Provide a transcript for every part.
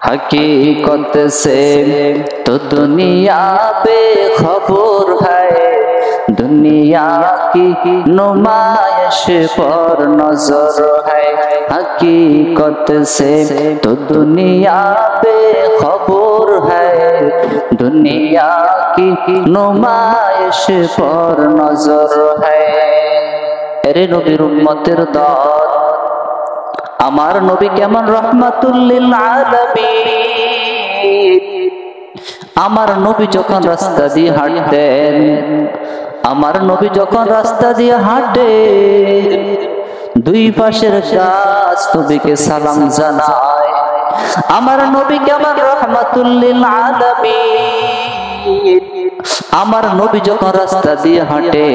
हकीकत से तो दुनिया बेखबर है, दुनिया की नुमाइश पर नजर है। हकीकत से तो दुनिया बेखबर है, दुनिया की नुमाइश पर नजर है। एरे नबीर उम्मतेर दल, आमार नबी केमन रहमतुल लिल आलामीन। आमार नबी যখন রাস্তা দিয়ে হাঁটতেন, আমার নবী যখন রাস্তা দিয়ে হাঁটে, দুই পাশের গাছ নবীকে সালাম জানায়। আমার নবী কেমন রাহমাতুল লিল আলামিন। আমার নবী যখন রাস্তা দিয়ে হাঁটে,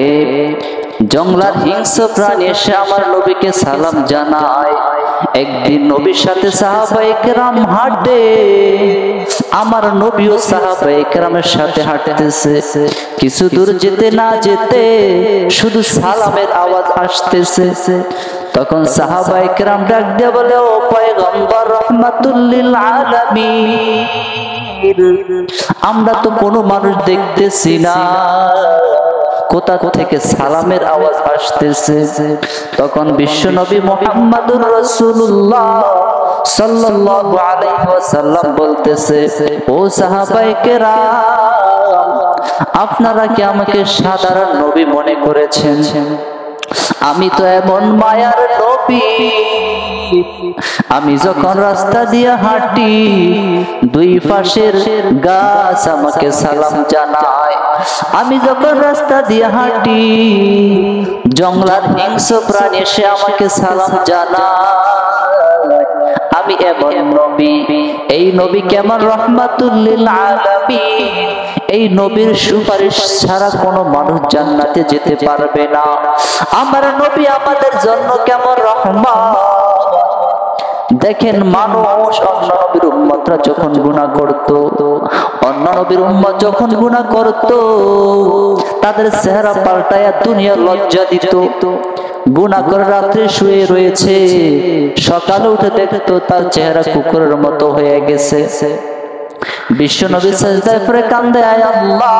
জঙ্গলার হিংস্র প্রাণী এসে আমার নবীকে সালাম জানায়। একদিন নবীর সাথে সাহাবায়ে কেরাম হাঁটে, আমার নবীও সাহাবায়ে কেরামের সাথে হাঁটতেছে। কিছু দূর যেতে না যেতে শুধু সালামের আওয়াজ আসতেছে। তখন সাহাবায়ে কেরাম ডাক দিয়ে বলে, ও পয়গম্বর রাহমাতুল লিল আলামিন, আমরা তো কোনো মানুষ দেখতেছি না, কোথা থেকে সালামের আওয়াজ আসতেছে। তখন বিশ্বনবী মুহাম্মদুর রাসূলুল্লাহ সাল্লাল্লাহু আলাইহি ওয়াসাল্লাম বলতেছে, ও সাহাবায়ে কেরাম, আপনারা কি আমাকে সাধারণ নবী মনে করেছেন? আমি তো এমন মায়ার নবী, আমি যখন রাস্তা দিয়ে হাঁটি, দুই পাশের গাছ আমাকে সালাম জানায়। আমি যখন রাস্তা দিয়ে হাঁটি, জঙ্গলার হিংস্র প্রাণী এসে আমাকে সালাম জানায়। আমি এমন নবী, এই নবী কেমন রাহমাতুল লিল আলামিন। এই নবীর সুপারিশ ছাড়া কোনো মানুষ জান্নাতে যেতে পারবে না। আমার নবী আমাদের জন্য কেমন রহমত। দেখেন, মানুষ অন্য নবীর উম্মতরা যখন গুনাহ করত, অন্য নবীর উম্মত যখন গুনাহ করত, তাদের চেহারা পাল্টায়া দুনিয়া লজ্জা দিত। গুনাহ করে রাত্রে শুয়ে রয়েছে, সকালে উঠে দেখতো তার চেহারা কুকুরের মতো হয়ে গেছে। বিশ্বনবী সিজদায় পড়ে কান্দে, আয় আল্লাহ,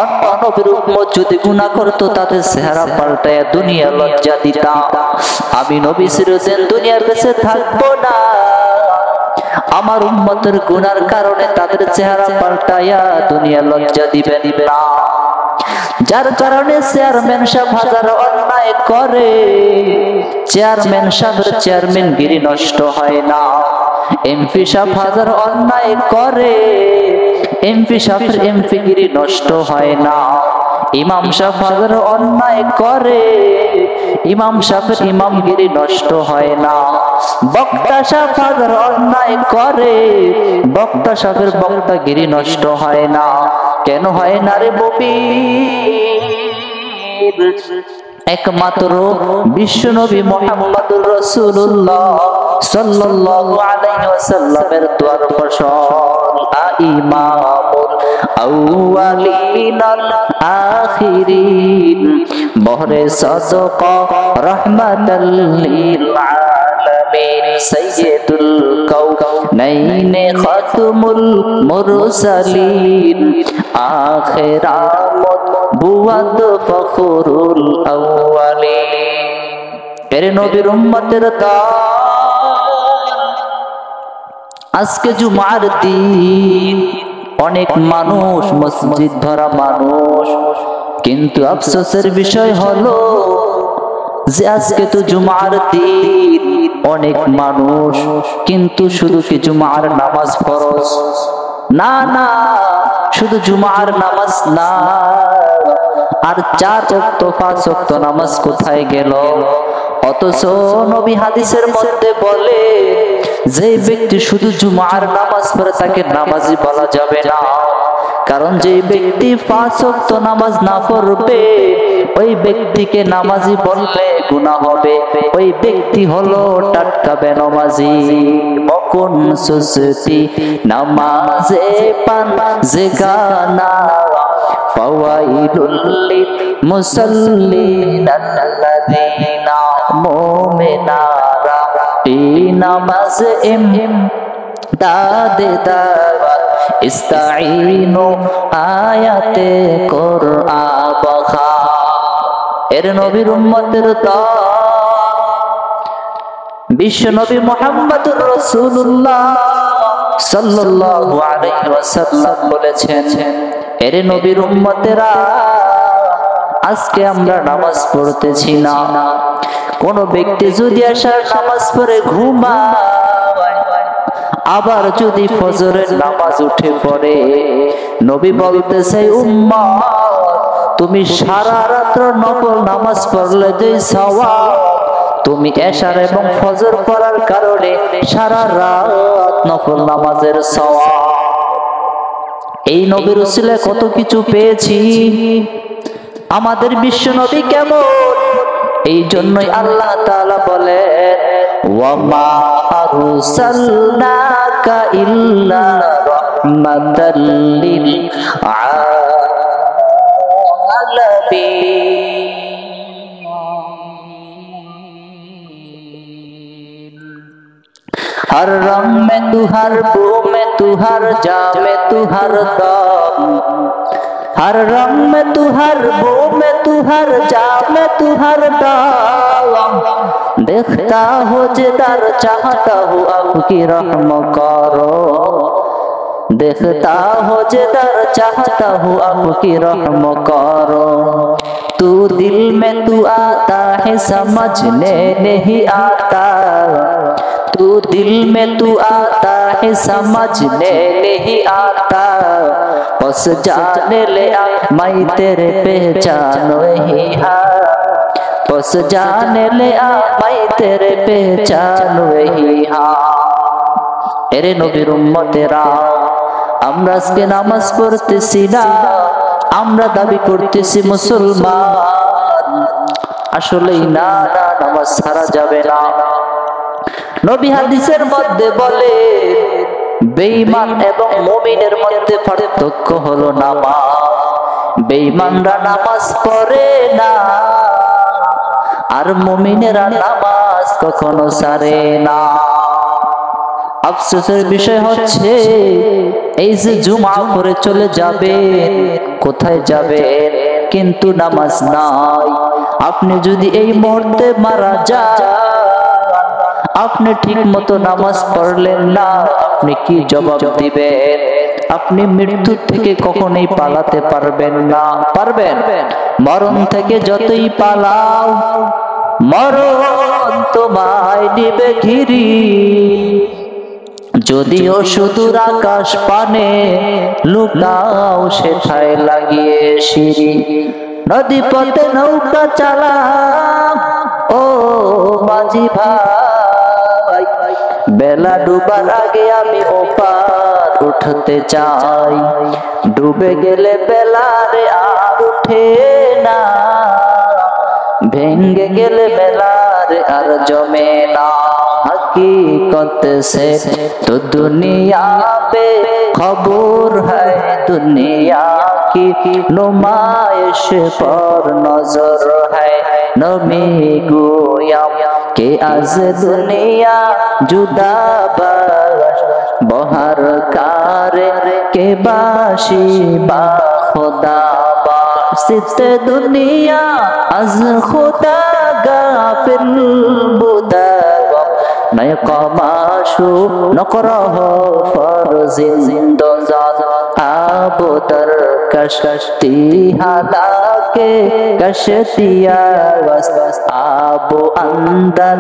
অন্য নবীর উম্মত যদি গুনাহ করতো তাদের চেহারা পাল্টায়া দুনিয়া লজ্জা দিতাম। আমি নবী চিরদিন দুনিয়ার বেঁচে থাকবো না, আমার উম্মতের গুনার কারণে তাদের চেহারা পাল্টায়া দুনিয়া লজ্জা দিবেন না। যার কারণে চেয়ারম্যান সাহেব হাজারো অন্যায় করে, চেয়ারম্যান সাহেবের চেয়ারম্যানগিরি নষ্ট হয় না। এমপি সাহেব হাজারো অন্যায় করে, এমপি সাহেবের এমপিগিরি নষ্ট হয় না। ইমাম সাহেব হাজারো অন্যায় করে, ইমাম সাহেবের ইমামগিরি নষ্ট হয় না। বক্তা সাহেব হাজারো অন্যায় করে, বক্তা সাহেবের বক্তাগিরি নষ্ট হয় না। কেন হয় না রে মুমিন? একমাত্র বিশ্বনবী মুহাম্মদুর রাসূলুল্লাহ সাল্লাল্লাহু আলাইহি ওয়াসাল্লামের দুয়ার ফসল, ইমামুল আউয়ালিন আল আখিরিন, বহরে সাদকা রাহমাতাল লিল আলামিন, সাইয়্যিদুল কাউনাইন খাতমুল মুরসালিন, আখিরামত বুয়াদ ফখরুল আউয়ালিন। এরে নবীর উম্মতের দল, আজকে জুমার দিন, অনেক মানুষ মসজিদ ভরা মানুষ, কিন্তু আফসোসের বিষয় হলো যে আজকে তো জুমার দিন, অনেক মানুষ কিন্তু শুধু কি জুমার নামাজ ফরজ না, না শুধু জুমার নামাজ না, আর 4 ওয়াক্ত 5 ওয়াক্ত নামাজ কোথায় গেল? অথচ নবী হাদিসের মধ্যে বলে, যে ব্যক্তি শুধু জুমার নামাজ পড়ে তাকে নামাজি বলা যাবে না। কারণ যে ব্যক্তি 5 ওয়াক্ত নামাজ না পড়বে, ওই ব্যক্তিকে নামাজি বললে গুনাহ হবে। ওই ব্যক্তি হলো টাটকা বেনামাজি। মকুন সুসতি নামাজে পান জেগানা, ফাওয়াইলুল লিল মুসাল্লিন আল্লাযিনা মুমিনারা ফি নামাজ দাদে দাওয়াত ইস্তাঈনু আয়াতে কোরআন বখা। এর নবীর উম্মতের দল বিশ্ব নবী মুহাম্মদুর রাসূলুল্লাহ সাল্লাল্লাহু আলাইহি ওয়াসাল্লাম বলেছেন, এর নবীর উম্মতেরা আজকে আমরা নামাজ পড়তেছি না। কোন ব্যক্তি যদি এশার নামাজ পড়ে ঘুমায়, আবার যদি ফজরের নামাজ উঠে পড়ে, নবী বলতেছে উম্মত তুমি সারা রাত্র নফল নামাজ পড়লে যে সওয়াব, তুমি এশার এবং ফজর পড়ার কারণে সারা রাত নফল নামাজের সওয়াব। এই নবীর উসিলায় কত কিছু পেয়েছি। আমাদের বিশ্ব নবী কেমন, এই জন্যই আল্লাহ তাআলা বলেন ওয়া মা আরসালনাকা ইল্লা রাহমাতাল লিল आलमीन। हर रंग में तू, हर बू में तू, हर जा में तू, हर दम, हर रंग में तू, हर बू में तू, हर जा में तू, हर दम, देखता हो जिधर चाहता हूँ आपकी रहम करो, देखता हो जिधर चाहता हूँ आपकी रहम करो। तू दिल में तू आता है समझने नहीं आता, तू दिल में तू आता है समझने नहीं आता, बस जाने ले आ मैं तेरे पहचान ही है, बस जाने ले आ मैं तेरे पहचान ही है। এরে নবীর উম্মতেরা আমরা আজকে নামাজ পড়তেছি না, আমরা দাবি করতেছি মুসলমান, আসলেই না না নামাজ ছাড়া যাবে না। নবী হাদিসের মধ্যে বলে বেঈমান এবং মুমিনের মধ্যে পার্থক্য হলো নামাজ। বেঈমানরা নামাজ পড়ে না, আর মুমিনেরা নামাজ কখনো ছাড়ে না। আফসোসের বিষয় হচ্ছে এই যে জুমা করে চলে যাবে, কোথায় যাবে কিন্তু নামাজ নাই। আপনি যদি এই মুহূর্তে মারা যান, আপনি ঠিক মতো নামাজ পড়লেন না, আপনি কি জবাব দিবেন? আপনি মৃত্যু থেকে কখনোই পালাতে পারবেন না। পারবেন? মরণ থেকে যতই পালাও, মরণ তোমায় নিবে ঘিরি। যদিও সুদূর আকাশ পানে, লুকাও সেথায় লাগিয়ে সিঁড়ি। নদী পথে নৌকা চালাও ও মাঝি ভাই, বেলা ডুবার আগে আমি ওপার উঠতে চাই। ডুবে গেলে বেলারে আর উঠে না, ভেঙ্গে গেলে বেলারে আর জমে না। हकीकत से तो दुनिया पे खबर है, दुनिया की नुमाइश पर नजर है। नबी गोया के आज दुनिया जुदा बाश, बहर कारे के बाशी बा खुदा बासित दुनिया आज खुदा गाफिल बुदा नय कमाशु नकरह फरजिन जिंदजाद आबो दर कश्ती हालाके कश्तिया वस आबो अंदर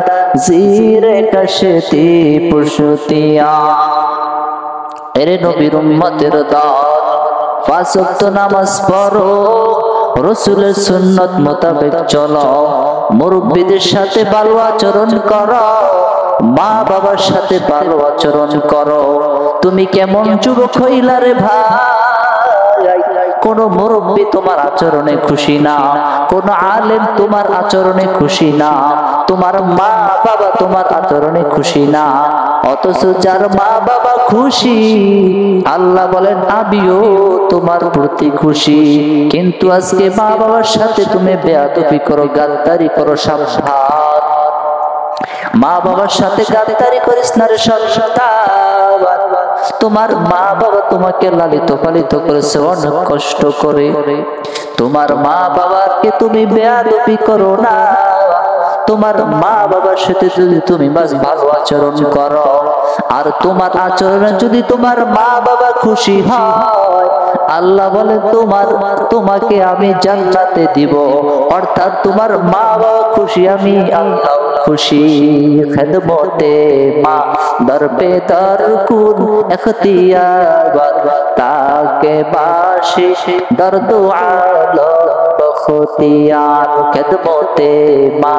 जीरे कश्ती पुरुषतिया। এরে নবীর উম্মতের দল পাঁচ ওয়াক্ত নামাজ পড়ো, রাসূলের সুন্নাত মোতাবেক চলো, মুরব্বিদের সাথে ভালো আচরণ করো, মা বাবার সাথে ভালো আচরণ করো। তুমি কেমন যুবক হইলা রে ভাই, কোন মুরব্বি তোমার আচরণে খুশি না, কোন আলেম তোমার আচরণে খুশি না, তোমার মা বাবা তোমার আচরণে খুশি না। অথচ যার মা বাবা খুশি, আল্লাহ বলেন আমিও তোমার প্রতি খুশি। কিন্তু আজকে মা বাবার সাথে তুমি বেয়াদবি করো, গাদ্দারি করো, সাবধান। মা বাবার সাথে গাদ্দারি করিস না রে সন্তান। তোমার মা বাবা তোমাকে লালিত পালিত করেছে অনেক কষ্ট করে, তোমার মা বাবাকে তুমি বেয়াদবি করো না, তোমার মা বাবার সাথে যদি তুমি ভালো আচরণ করো, আর তোমার আচরণে যদি তোমার মা বাবা খুশি হয়, আল্লাহ বলে তোমাকে আমি জান্নাতে দিব। অর্থাৎ তোমার মা বাবা খুশি, আমি আল্লাহ খুশি। খেদমতে মা দর পে দর কুন ইখতিয়ার তাকে বাশি দর্দ আলম বখতিয়ার। খেদমতে মা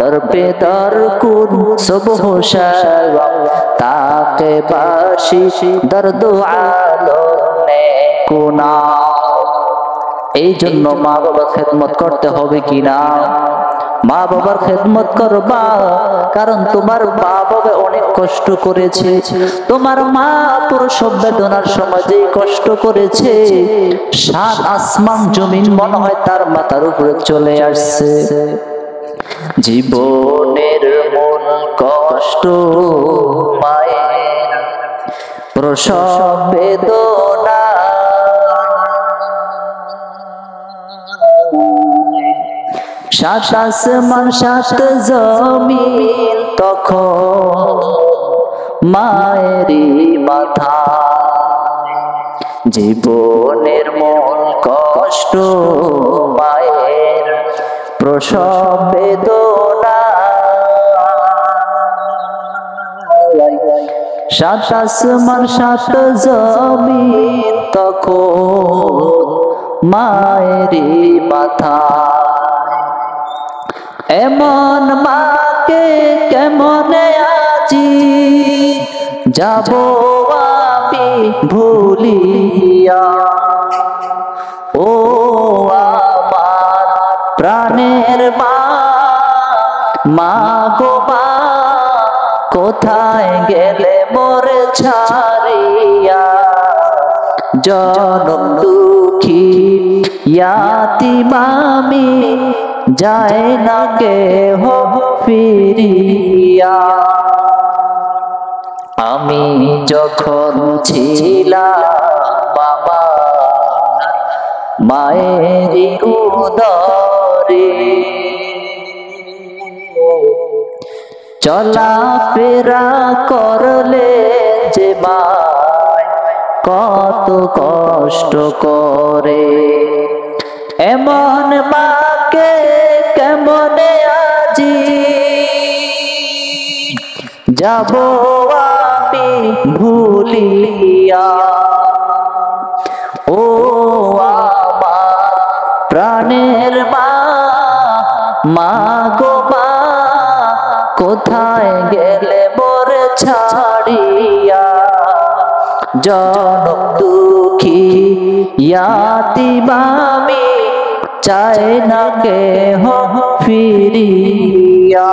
দর পে দর কুন সুবহ শাম তাকে বাশি দর্দ আলম নেকুনা। এই জন্য মা বাবার খেদমত করতে হবে কিনা? মা বাবার খেদমত করবা, কারণ তোমার মা বাবা অনেক কষ্ট করেছে। তোমার মা প্রসব বেদনার সময় যে কষ্ট করেছে, সাত আসমান জমিন মনে হয় তার মাথার উপরে চলে আসছে। জীবনের মূল কষ্ট মায়ের প্রসব বেদনা, সাত আসমান সাত জমিন তখন মায়েরই মাথা। জীবনের মূল কষ্ট মায়ের প্রসব বেদনা, সাত আসমান সাত জমিন তখন মায়েরই মাথা। এমন মাকে কেমনে আজি যাব আমি ভুলিয়া, ও আমার প্রাণের মা, মা গো মা কোথায় গেলে মোরে ছাড়িয়া। জনম দুঃখী ইয়াতিম আমি, যায় না কেহ ফিরিয়া। আমি যখন ছিলাম মায়েরই উদরে, চলা ফেরা করলে যে মায় কত কষ্ট করে। এমন মাকে কেমনে আজি যাব আমি ভুলিয়া, ও আমার প্রাণের মা, মা গো মা কোথায় গেলে মোরে ছাড়িয়া। জনম দুঃখী ইয়াতিম আমি, চাই না কেহ ফিরিয়া।